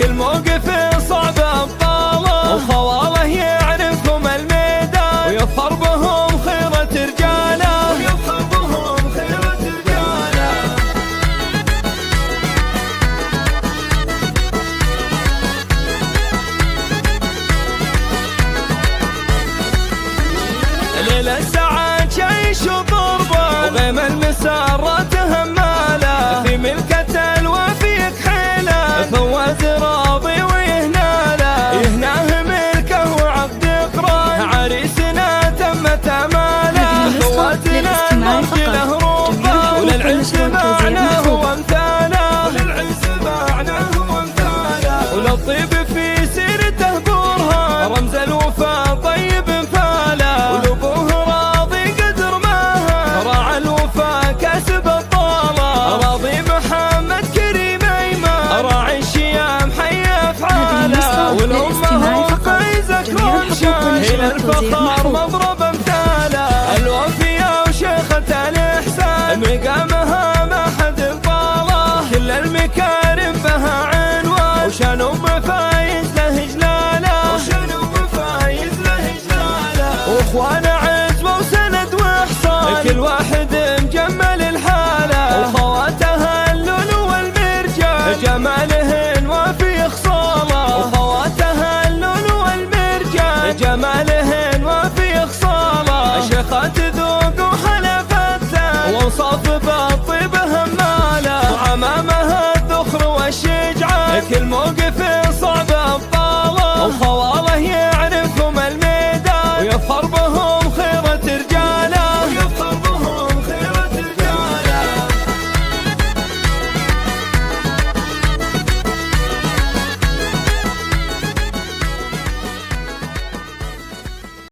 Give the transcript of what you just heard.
كل موقف صعب أبطاله، وخواله يعرفهم الميدان ويظهر بهم خيرة رجاله، ويظهر بهم خيرة رجاله. ليل السعاد جيش وضربه، وغيم المسارات هماله، في ملكة الوفي كحيله، فواز راضي ويهناله، يهناه ملكه وعقد قران، عريسنا تمت اماله، خواتنا نرجله روضه، وللعز معناه وامثاله، وللعز معناه وامثاله، وللطيب في سيرته برهان، رمز الوفا طيب انفاله، ولابوه راضي قدر ماها، راعى الوفا كسب الطاله، راضي محمد كريم ايمان، راعي الشيام حي افعاله، والامه فايزه كرم شان، الى الفخار مضرب امثاله، الوفيه وشيخه الاحسان، مقامها ما حد طاله، كل المكارم بها عنوان، وشان ام فايز له جلاله، وشان ام فايز له جلاله، واخوان عزوه وسند واحصان، كل واحد